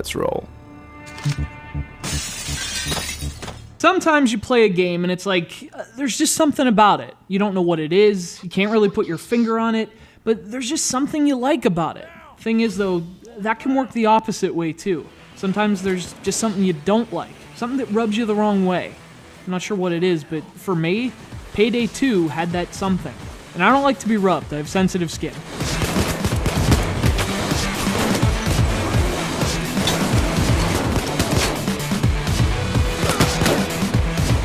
Let's roll. Sometimes you play a game and it's like, there's just something about it. You don't know what it is, you can't really put your finger on it, but there's just something you like about it. Thing is though, that can work the opposite way too. Sometimes there's just something you don't like, something that rubs you the wrong way. I'm not sure what it is, but for me, Payday 2 had that something. And I don't like to be rubbed, I have sensitive skin.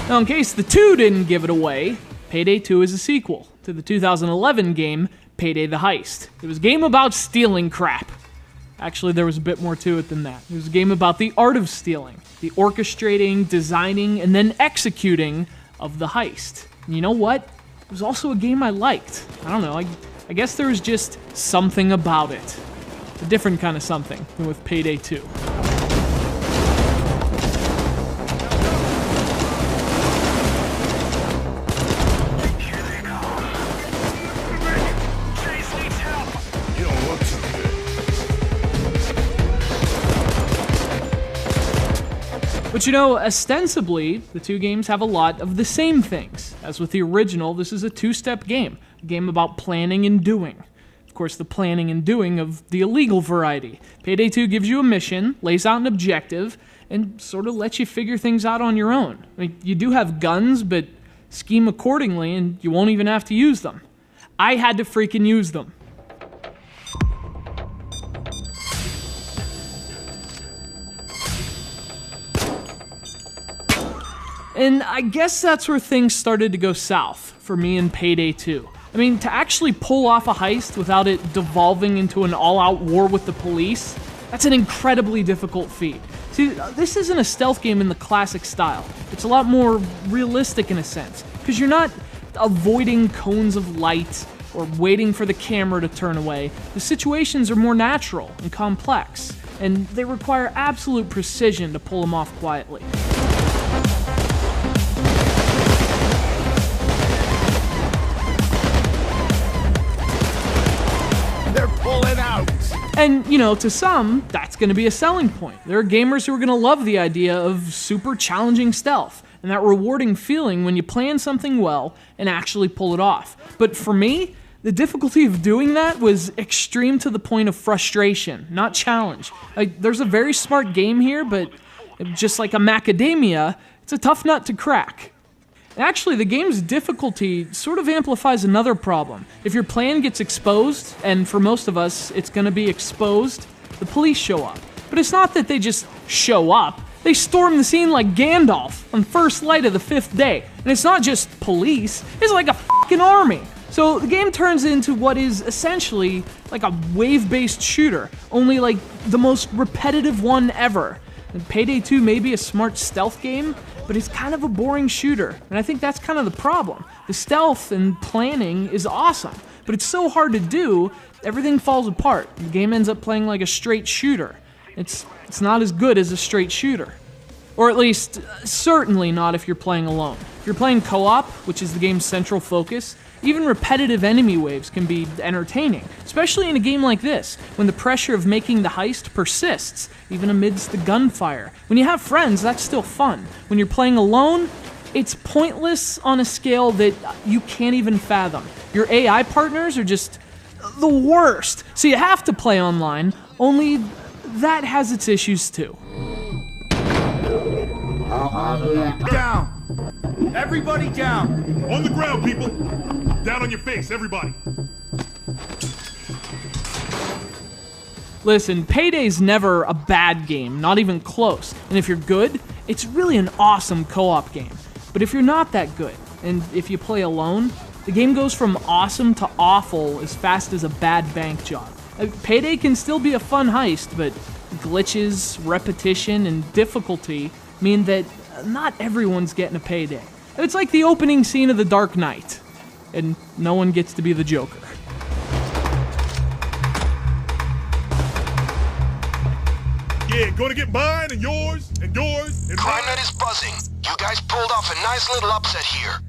Now, in case the 2 didn't give it away, Payday 2 is a sequel to the 2011 game Payday the Heist. It was a game about stealing crap. Actually, there was a bit more to it than that. It was a game about the art of stealing, the orchestrating, designing, and then executing of the heist. And you know what? It was also a game I liked. I don't know, I guess there was just something about it. A different kind of something than with Payday 2. But you know, ostensibly, the two games have a lot of the same things. As with the original, this is a two-step game. A game about planning and doing. Of course, the planning and doing of the illegal variety. Payday 2 gives you a mission, lays out an objective, and sort of lets you figure things out on your own. I mean, you do have guns, but scheme accordingly, and you won't even have to use them. I had to freaking use them. And I guess that's where things started to go south for me in Payday 2. I mean, to actually pull off a heist without it devolving into an all-out war with the police, that's an incredibly difficult feat. See, this isn't a stealth game in the classic style. It's a lot more realistic in a sense, because you're not avoiding cones of light or waiting for the camera to turn away. The situations are more natural and complex, and they require absolute precision to pull them off quietly. And, you know, to some, that's going to be a selling point. There are gamers who are going to love the idea of super challenging stealth, and that rewarding feeling when you plan something well and actually pull it off. But for me, the difficulty of doing that was extreme to the point of frustration, not challenge. Like, there's a very smart game here, but just like a macadamia, it's a tough nut to crack. Actually, the game's difficulty sort of amplifies another problem. If your plan gets exposed, and for most of us, it's gonna be exposed, the police show up. But it's not that they just show up. They storm the scene like Gandalf on first light of the 5th day. And it's not just police, it's like a fucking army. So the game turns into what is essentially like a wave-based shooter, only like the most repetitive one ever. And Payday 2 may be a smart stealth game, but it's kind of a boring shooter, and I think that's kind of the problem. The stealth and planning is awesome, but it's so hard to do, everything falls apart. The game ends up playing like a straight shooter. It's not as good as a straight shooter. Or at least, certainly not if you're playing alone. If you're playing co-op, which is the game's central focus, even repetitive enemy waves can be entertaining, especially in a game like this, when the pressure of making the heist persists, even amidst the gunfire. When you have friends, that's still fun. When you're playing alone, it's pointless on a scale that you can't even fathom. Your AI partners are just the worst, so you have to play online, only that has its issues too. Down! Everybody down! On the ground, people! Down on your face, everybody! Listen, Payday's never a bad game, not even close. And if you're good, it's really an awesome co-op game. But if you're not that good, and if you play alone, the game goes from awesome to awful as fast as a bad bank job. Payday can still be a fun heist, but glitches, repetition, and difficulty mean that not everyone's getting a Payday. It's like the opening scene of The Dark Knight, and no one gets to be the Joker. Yeah, gonna get mine and yours and yours and mine. CrimeNet is buzzing. You guys pulled off a nice little upset here.